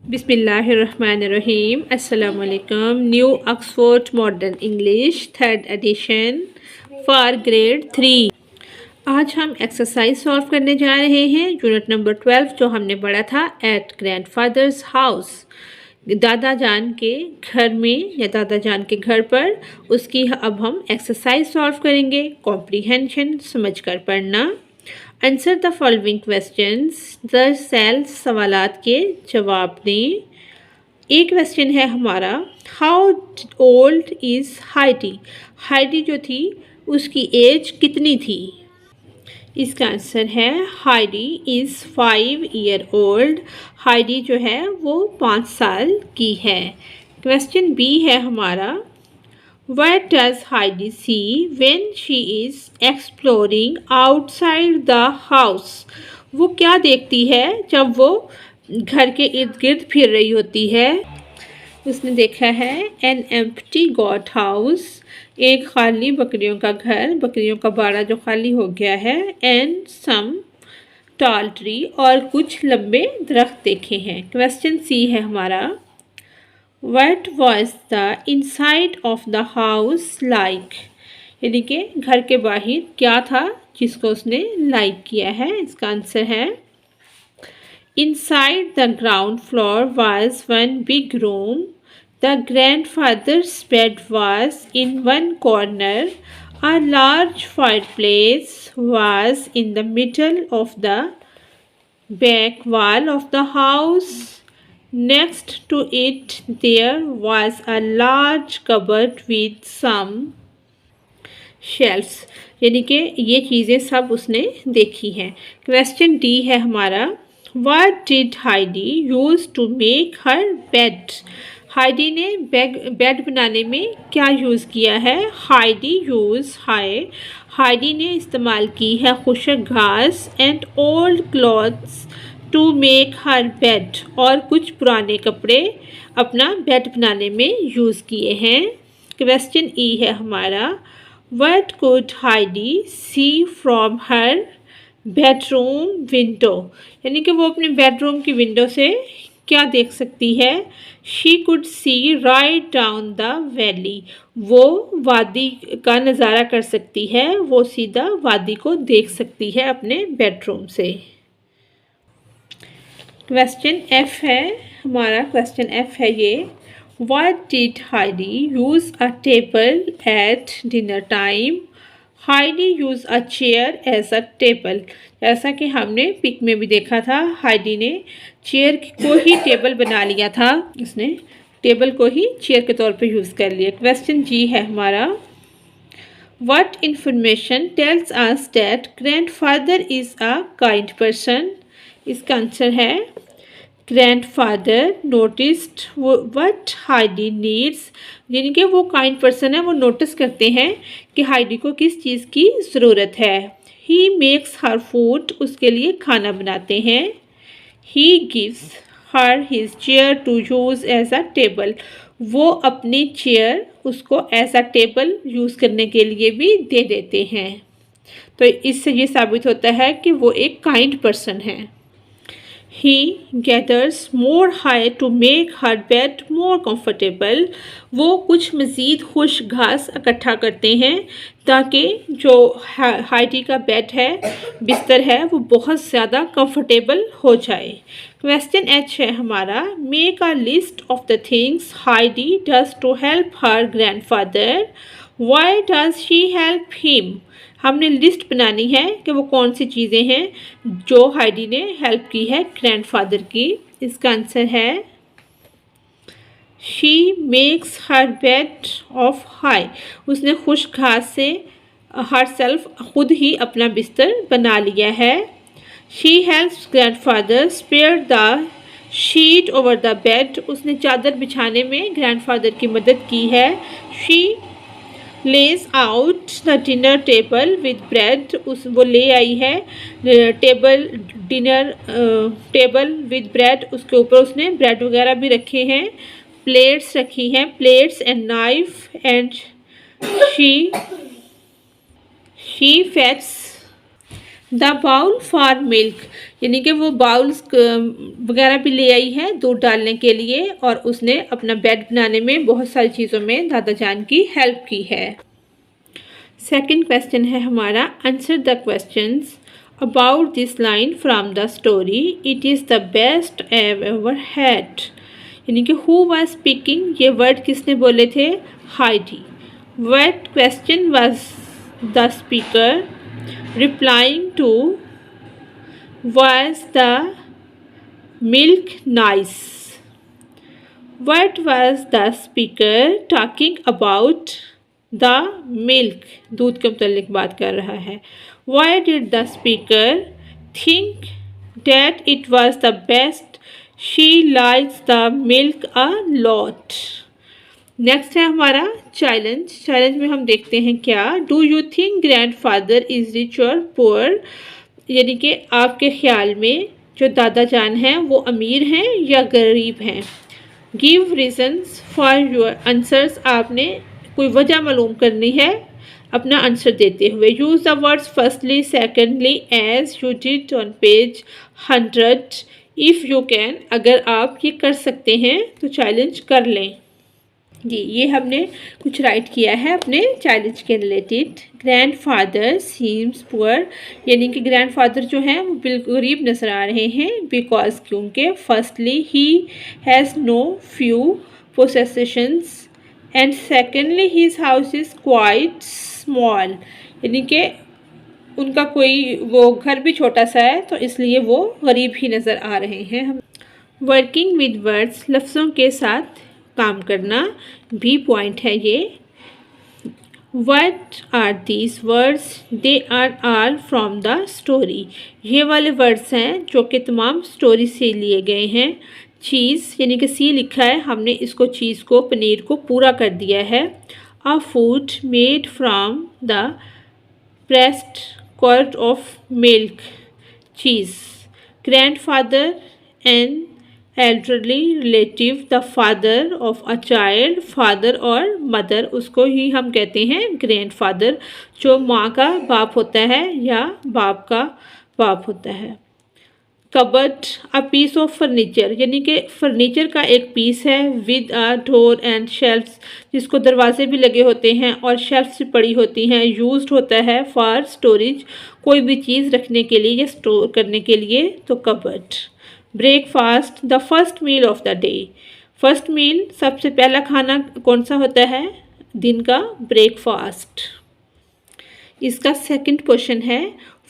बिस्मिल्लाहिर्रहमानिर्रहीम। अस्सलाम वालेकुम। New Oxford modern English 3rd edition for grade 3। आज हम एक्सरसाइज सॉल्व करने जा रहे हैं यूनिट नंबर 12 जो हमने पढ़ा था एट ग्रैंडफादर्स हाउस। दादा जान के घर में या दादा जान के घर पर उसकी अब हम एक्सरसाइज सॉल्व करेंगे। कॉम्प्रीहेंशन समझ कर पढ़ना। Answer the following questions. द सेल्स सवालात के जवाब दें। एक क्वेश्चन है हमारा, how old is Heidi. Heidi जो थी उसकी एज कितनी थी। इसका आंसर है Heidi is 5 year old. Heidi जो है वो 5 साल की है। क्वेश्चन बी है हमारा, What does Heidi see when she is exploring outside the house? वो क्या देखती है जब वो घर के इर्द गिर्द फिर रही होती है। उसने देखा है an empty goat house, एक खाली बकरियों का घर, बकरियों का बाड़ा जो खाली हो गया है, and some tall tree, और कुछ लंबे दरख्त देखे हैं। क्वेश्चन सी है हमारा, What was the inside of the house like? यानी कि घर के बाहर क्या था जिसको उसने लाइक किया है। इसका आंसर है Inside the ground floor was one big room. The grandfather's bed was in one corner. A large fireplace was in the middle of the back wall of the house. Next to it there was a large cupboard with some shelves. यानी कि ये चीज़ें सब उसने देखी हैं। Question D है हमारा, What did Heidi use to make her bed? Heidi ने बेड बनाने में क्या यूज़ किया है। हाइडी ने इस्तेमाल की है खुशक घास and old clothes to make her bed, और कुछ पुराने कपड़े अपना बेड बनाने में यूज़ किए हैं। क्वेश्चन ई है हमारा, what could Heidi see from her bedroom window. यानी कि वो अपने बेडरूम की विंडो से क्या देख सकती है। She could see write down the valley, वो वादी का नज़ारा कर सकती है, वो सीधा वादी को देख सकती है अपने बेडरूम से। क्वेश्चन एफ है हमारा, क्वेश्चन एफ है ये, what did Heidi use a table at dinner time. Heidi use a chair as a table. जैसा कि हमने पिक में भी देखा था, हाइडी ने चेयर को ही टेबल बना लिया था, उसने टेबल को ही चेयर के तौर पे यूज़ कर लिया। क्वेश्चन जी है हमारा, what information tells us that grandfather is a kind person. इसका आंसर है grandfather noticed what Heidi needs. यानी कि वो काइंड पर्सन है, वो नोटिस करते हैं कि हाइडी को किस चीज़ की ज़रूरत है। ही मेक्स हर फूड, उसके लिए खाना बनाते हैं। He gives her his chair to use as a table, वो अपनी चेयर उसको एज अ टेबल यूज़ करने के लिए भी दे देते हैं। तो इससे ये साबित होता है कि वो एक काइंड पर्सन है। He gathers more hay to make her bed more comfortable. वो कुछ मज़ीद खुश घास इकट्ठा करते हैं ताकि जो हाइडी का बेड है, बिस्तर है, वो बहुत ज़्यादा कंफर्टेबल हो जाए। क्वेश्चन एच है हमारा, make a list of the things Heidi does to help her grandfather. Why does she help him. हमने लिस्ट बनानी है कि वो कौन सी चीज़ें हैं जो हाइडी ने हेल्प की है ग्रैंडफादर की। इसका आंसर है she makes her bed of high, उसने खुश घास से हर सेल्फ खुद ही अपना बिस्तर बना लिया है। She helps grandfather spare the sheet over the bed, उसने चादर बिछाने में ग्रैंडफादर की मदद की है। She lays out the dinner table with bread, वो ले आई है डिनर टेबल विद ब्रेड, उसके ऊपर उसने ब्रेड वगैरह भी रखे हैं। प्लेट्स रखी हैं, plates and knife, and she fetches the bowl for milk, यानी कि वो बाउल्स वगैरह भी ले आई है दूध डालने के लिए, और उसने अपना बेड बनाने में बहुत सारी चीज़ों में दादा जान की हेल्प की है। सेकंड क्वेश्चन है हमारा, answer the questions about this line from the story, it is the best I ever had. यानी कि हु वाज स्पीकिंग, ये वर्ड किसने बोले थे? Heidi. What question was the speaker replying to? Was the milk nice? What was the speaker talking about? The milk, दूध के मुतालिक बात कर रहा है। Why did the speaker think that it was the best? She likes the milk a lot. Next है हमारा challenge में हम देखते हैं क्या, do you think grand father is rich और पुअर? यानी कि आपके ख्याल में जो दादा जान हैं वो अमीर हैं या गरीब हैं? Give reasons for your answers, आपने कोई वजह मालूम करनी है अपना आंसर देते हुए। Use the words firstly secondly as you did on page 100 if you can. अगर आप ये कर सकते हैं तो चैलेंज कर लें। जी, ये हमने कुछ राइट किया है अपने चैलेंज के related. Grand father seems poor, यानी कि ग्रैंड फादर जो हैं वो बिल्कुल गरीब नज़र आ रहे हैं, बिकॉज क्योंकि firstly he has no few possessions and secondly his house is quite small, यानी कि उनका कोई वो घर भी छोटा सा है, तो इसलिए वो गरीब ही नज़र आ रहे हैं। हम वर्किंग विद वर्ड्स, लफ्ज़ों के साथ काम करना भी पॉइंट है ये। What are these words? They are all from the story. ये वाले वर्ड्स हैं जो कि तमाम स्टोरी से लिए गए हैं। चीज़, यानी कि सी लिखा है, हमने इसको चीज़ को, पनीर को पूरा कर दिया है। A food made from the pressed curd of milk. Cheese, grandfather and elderly relative, the father of a child, father और mother, उसको ही हम कहते हैं grandfather, जो माँ का बाप होता है या बाप का बाप होता है। Cupboard, a piece of furniture, यानी कि फर्नीचर का एक पीस है। With a door and shelves, जिसको दरवाजे भी लगे होते हैं और शेल्फ्स भी पड़ी होती हैं। यूज्ड होता है फॉर स्टोरेज, कोई भी चीज़ रखने के लिए या स्टोर करने के लिए, तो cupboard. Breakfast, the first meal of the day, first meal, सबसे पहला खाना कौन सा होता है? दिन का ब्रेकफास्ट। इसका सेकंड क्वेश्चन है,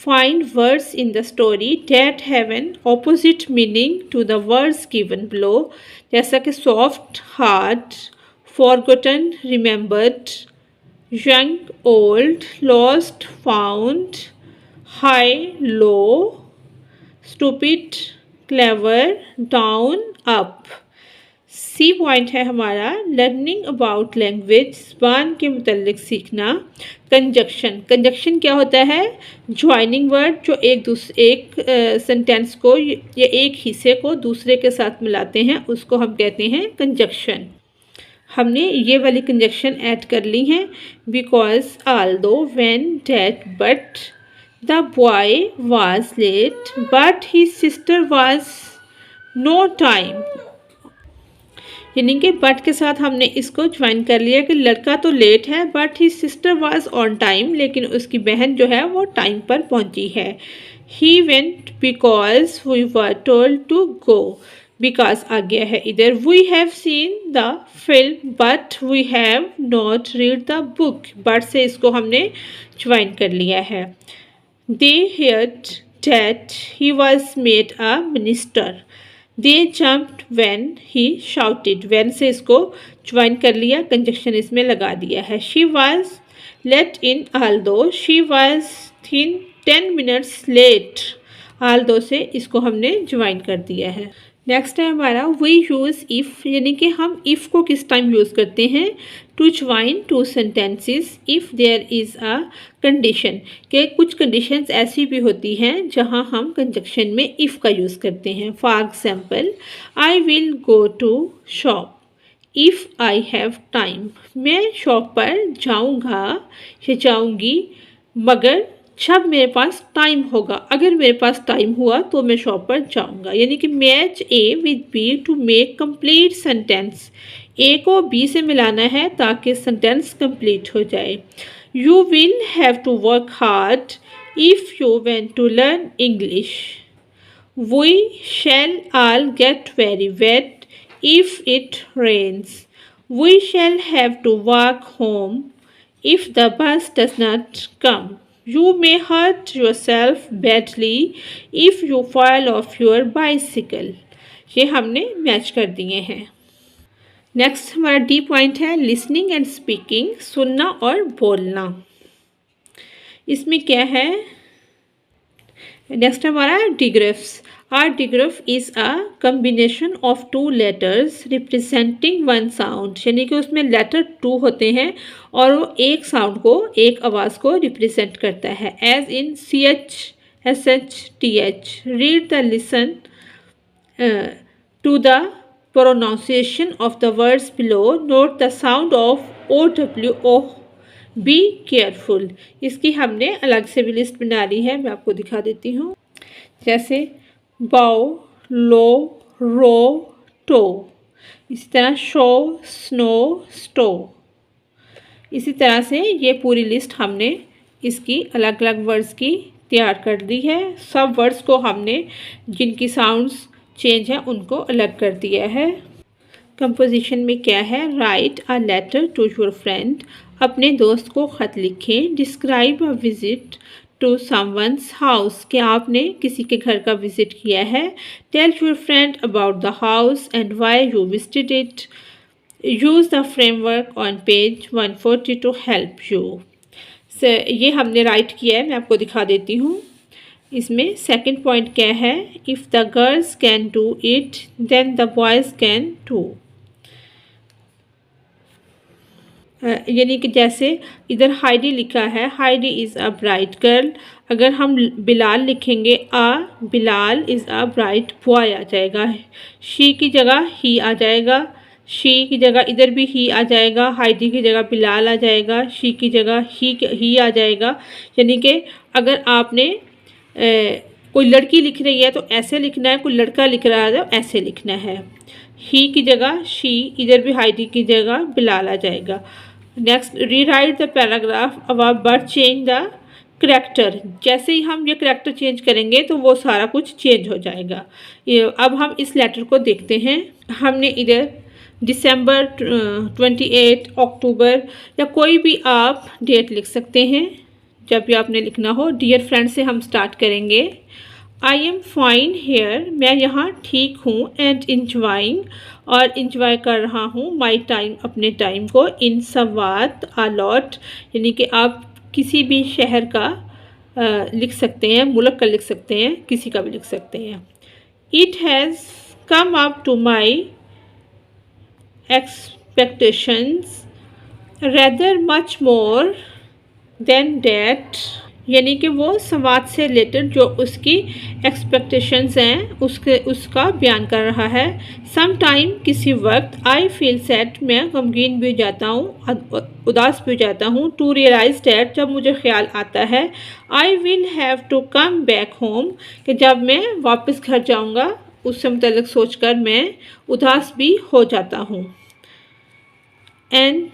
find words in the story that have an opposite meaning to the words given below, जैसा कि soft, hard, forgotten, remembered, young, old, lost, found, high, low, stupid, clever, down, up. C point है हमारा, learning about language, ज़बान के मुतल्लिक सीखना। Conjunction, conjunction क्या होता है? ज्वाइनिंग वर्ड, जो एक सेंटेंस को या एक हिस्से को दूसरे के साथ मिलाते हैं, उसको हम कहते हैं कंजक्शन। हमने ये वाली कंजक्शन ऐड कर ली हैं। Because, although, when, that, but, the boy was late but his sister was no time, यानी कि बट के साथ हमने इसको ज्वाइन कर लिया कि लड़का तो लेट है but his sister was on time, लेकिन उसकी बहन जो है वो टाइम पर पहुंची है। He went because we were told to go, because आ गया है इधर। We have seen the film but we have not read the book, but से इसको हमने ज्वाइन कर लिया है। दे heard that he was made a minister. They jumped when he shouted. When से इसको ज्वाइन कर लिया, कंजक्शन इसमें लगा दिया है। She was let in although she was 10 minutes late. although से इसको हमने ज्वाइन कर दिया है। नेक्स्ट है हमारा, वी यूज़ इफ़, यानी कि हम इफ़ को किस टाइम यूज़ करते हैं? To join two sentences if there is a condition, कि कुछ कंडीशंस ऐसी भी होती हैं जहां हम कंजक्शन में इफ़ का यूज़ करते हैं। For example, I will go to shop if I have time, मैं शॉप पर जाऊंगा या जाऊंगी मगर जब मेरे पास टाइम होगा, अगर मेरे पास टाइम हुआ तो मैं शॉप पर जाऊंगा। यानी कि match A with B to make complete sentence. A को बी से मिलाना है ताकि सेंटेंस कंप्लीट हो जाए। You will have to work hard if you want to learn English. We shall all get very wet if it rains. We shall have to walk home if the bus does not come. You may hurt yourself badly if you fall off your bicycle. ये हमने match कर दिए हैं। Next हमारा D point है listening and speaking, सुनना और बोलना। इसमें क्या है? नेक्स्ट हमारा digraphs. Are digraph is a combination of two letters representing one sound. यानी कि उसमें लेटर टू होते हैं और वो एक साउंड को, एक आवाज़ को रिप्रेजेंट करता है। As in C H, S H, T H. Read the listen to the pronunciation of the words below. Note the sound of O W O. Be careful. इसकी हमने अलग से भी लिस्ट बना ली है, मैं आपको दिखा देती हूँ। जैसे बाओ, लो, रो, टो। इसी तरह शो, स्नो, स्टो। इसी तरह से ये पूरी लिस्ट हमने इसकी अलग अलग वर्ड्स की तैयार कर दी है। सब वर्ड्स को हमने जिनकी साउंड्स चेंज है उनको अलग कर दिया है। कंपोजिशन में क्या है? Write a letter to your friend. अपने दोस्त को ख़त लिखें। Describe a visit to someone's house, कि आपने किसी के घर का विजिट किया है। Tell your friend about the house and why you visited it. Use the framework on page 140 to help you. ये हमने राइट किया है, मैं आपको दिखा देती हूँ। इसमें सेकंड पॉइंट क्या है? If the girls can do it then the boys can too. यानी कि जैसे इधर हाइडी लिखा है, Heidi is a bright girl. अगर हम बिलाल लिखेंगे, Bilal is a bright boy आ जाएगा। शी की जगह ही आ जाएगा। शी की जगह इधर भी ही आ जाएगा। हाइडी की जगह बिलाल आ जाएगा। शी की जगह ही आ जाएगा। यानी कि अगर आपने कोई लड़की लिख रही है तो ऐसे लिखना है, कोई लड़का लिख रहा है तो ऐसे लिखना है। ही की जगह शी, इधर भी हाइडी की जगह बिलाल आ जाएगा। Next, rewrite the paragraph about but change the character. जैसे ही हम ये करैक्टर चेंज करेंगे तो वो सारा कुछ चेंज हो जाएगा। अब हम इस लेटर को देखते हैं। हमने इधर दिसंबर 28, अक्टूबर या कोई भी आप डेट लिख सकते हैं जब भी आपने लिखना हो। डियर फ्रेंड से हम स्टार्ट करेंगे। आई एम फाइन हेयर, मैं यहाँ ठीक हूँ। एंड इंजॉइंग, और इंजॉय कर रहा हूँ। माई टाइम, अपने टाइम को। इन सवात अलॉट, यानी कि आप किसी भी शहर का लिख सकते हैं, मुल्क का लिख सकते हैं, किसी का भी लिख सकते हैं। It has come up to my expectations rather much more than that, यानी कि वो संवाद से रिलेटेड जो उसकी एक्सपेक्टेशंस हैं उसका बयान कर रहा है। सम टाइम, किसी वक्त। आई फील सैड, मैं गमगीन भी हो जाता हूँ, उदास भी हो जाता हूँ। टू रियलाइज डैट, जब मुझे ख्याल आता है। I will have to come back home, कि जब मैं वापस घर जाऊँगा उससे मुतल्लिक सोचकर मैं उदास भी हो जाता हूँ। And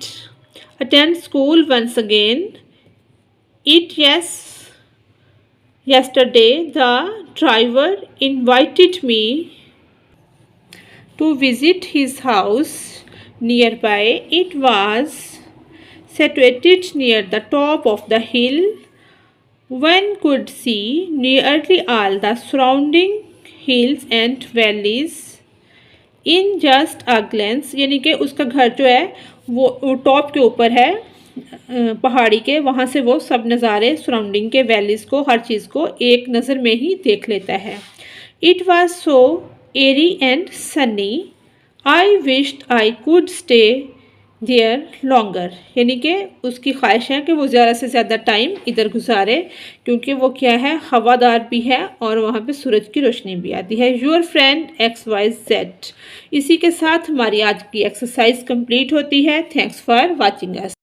attend school once again. Yesterday the driver invited me to visit his house nearby. It was situated near the top of the hill. One could see nearly all the surrounding hills and valleys in just a glance, यानी कि उसका घर जो है वो top के ऊपर है पहाड़ी के, वहाँ से वो सब नज़ारे, सराउंडिंग के, वैलीज़ को, हर चीज़ को एक नज़र में ही देख लेता है। It was so airy and sunny, I wished I could stay there longer, यानी कि उसकी ख्वाहिश है कि वो ज़्यादा से ज़्यादा टाइम इधर गुजारे, क्योंकि वो क्या है, हवादार भी है और वहाँ पे सूरज की रोशनी भी आती है। Your friend XYZ। इसी के साथ हमारी आज की एक्सरसाइज कंप्लीट होती है। Thanks for watching us.